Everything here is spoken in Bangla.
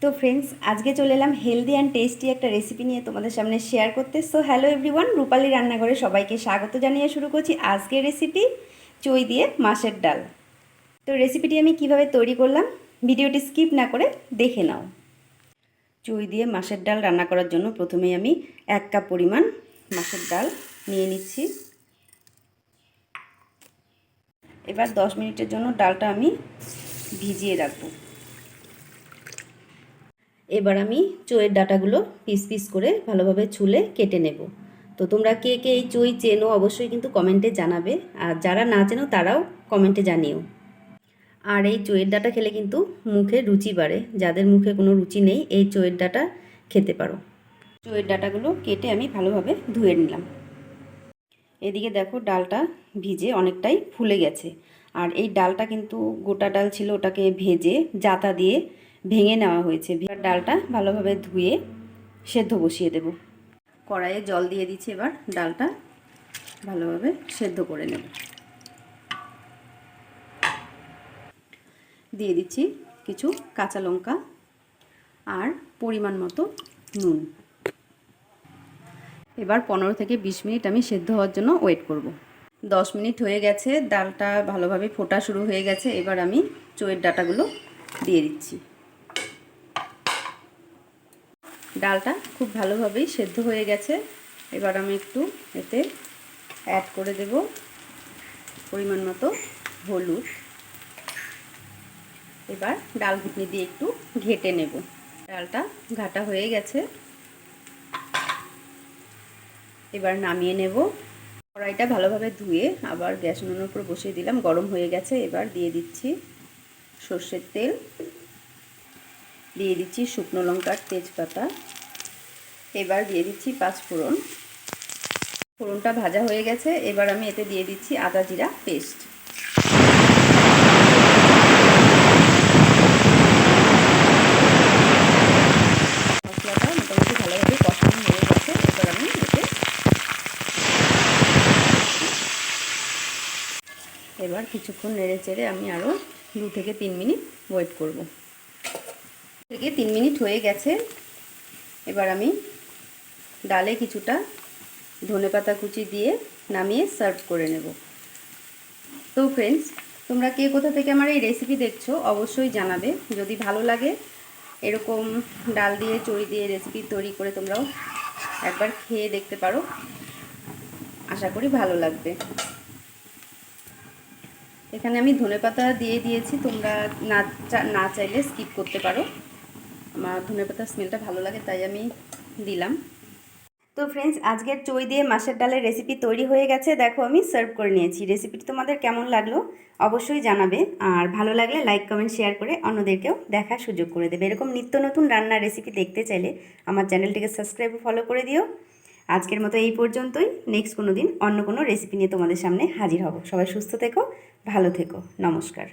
তো ফ্রেন্ডস, আজকে চলে এলাম হেলদি অ্যান্ড টেস্টি একটা রেসিপি নিয়ে তোমাদের সামনে শেয়ার করতে। সো হ্যালো এভরিওয়ান, রূপালী রান্নাঘরে সবাইকে স্বাগত জানিয়ে শুরু করছি আজকের রেসিপি, চই দিয়ে মাছের ডাল। তো রেসিপিটি আমি কিভাবে তৈরি করলাম ভিডিওটি স্কিপ না করে দেখে নাও। চই দিয়ে মাছের ডাল রান্না করার জন্য প্রথমেই আমি 1 কাপ পরিমাণ মাছের ডাল নিয়ে নিচ্ছি। এবার 10 মিনিটের জন্য ডালটা আমি ভিজিয়ে রাখবো। এবার আমি চইয়ের ডাঁটাগুলো পিস পিস করে ভালোভাবে ছুলে কেটে নেব। তো তোমরা কে কে এই চই চেনো অবশ্যই কিন্তু কমেন্টে জানাবে, আর যারা না চেনো তারাও কমেন্টে জানিও। আর এই চইয়ের ডাঁটা খেলে কিন্তু মুখে রুচি বাড়ে, যাদের মুখে কোনো রুচি নেই এই চইয়ের ডাঁটা খেতে পারো। চইয়ের ডাঁটাগুলো কেটে আমি ভালোভাবে ধুয়ে নিলাম। এদিকে দেখো ডালটা ভিজে অনেকটাই ফুলে গেছে, আর এই ডালটা কিন্তু গোটা ডাল ছিল, ওটাকে ভেজে জাতা দিয়ে ভেঙে নেওয়া হয়েছে। ডালটা ভালোভাবে ধুয়ে সেদ্ধ বসিয়ে দেব। কড়াইয়ে জল দিয়ে দিচ্ছি, এবার ডালটা ভালোভাবে সেদ্ধ করে নেব। দিয়ে দিচ্ছি কিছু কাঁচা লঙ্কা আর পরিমাণ মতো নুন। এবার 15 থেকে 20 মিনিট আমি সেদ্ধ হওয়ার জন্য ওয়েট করব। 10 মিনিট হয়ে গেছে, ডালটা ভালোভাবে ফোটা শুরু হয়ে গেছে। এবার আমি চইয়ের ডাঁটাগুলো দিয়ে দিচ্ছি। ডালটা খুব ভালোভাবেই সেদ্ধ হয়ে গেছে। এবার আমি একটু এতে অ্যাড করে দেব পরিমাণ মতো হলুদ। এবার ডাল ঘুটনি দিয়ে একটু ঘেটে নেব। ডালটা ঘাটা হয়ে গেছে, এবার নামিয়ে নেব। কড়াইটা ভালোভাবে ধুয়ে আবার গ্যাস উনুনের উপর বসিয়ে দিলাম, গরম হয়ে গেছে। এবার দিয়ে দিচ্ছি সর্ষের তেল, দিয়ে দিচ্ছি শুকনো লঙ্কার তেজপাতা, এবার দিয়ে দিচ্ছি 5 ফোড়ন। ফোড়নটা ভাজা হয়ে গেছে, এবার আমি এতে দিয়ে দিচ্ছি আদা জিরা পেস্ট। মশলাটা মোটামুটি ভালোভাবে কষানো হয়ে গেছে। এবার আমি এবার কিছুক্ষণ নেড়ে চেড়ে আমি আরও 2 থেকে 3 মিনিট ওয়েট করব। 3 মিনিট হয়ে গেছে। এবার আমি ডালে কিছুটা ধনেপাতা কুচি দিয়ে নামিয়ে সার্ভ করে নেব। তো ফ্রেন্ডস, তোমরা কে কোথা থেকে আমার এই রেসিপি দেখছো অবশ্যই জানাবে। যদি ভালো লাগে এরকম ডাল দিয়ে চই দিয়ে রেসিপি তৈরি করে তোমরাও একবার খেয়ে দেখতে পারো, আশা করি ভালো লাগবে। এখানে আমি ধনেপাতা দিয়ে দিয়েছি, তোমরা না চাইলে স্কিপ করতে পারো। আমার ধনেপাতার স্মেলটা ভালো লাগে তাই আমি দিলাম। তো ফ্রেন্ডস, আজকের চই দিয়ে মাছের ডালের রেসিপি তৈরি হয়ে গেছে। দেখো আমি সার্ভ করে নিয়েছি। রেসিপিটি তোমাদের কেমন লাগলো অবশ্যই জানাবে, আর ভালো লাগলে লাইক কমেন্ট শেয়ার করে অন্যদেরকেও দেখার সুযোগ করে দেবে। এরকম নিত্য নতুন রান্নার রেসিপি দেখতে চাইলে আমার চ্যানেলটিকে সাবস্ক্রাইব ফলো করে দিও। আজকের মতো এই পর্যন্তই। নেক্সট কোনো দিন অন্য কোনো রেসিপি নিয়ে তোমাদের সামনে হাজির হব। সবাই সুস্থ থেকো, ভালো থেকো, নমস্কার।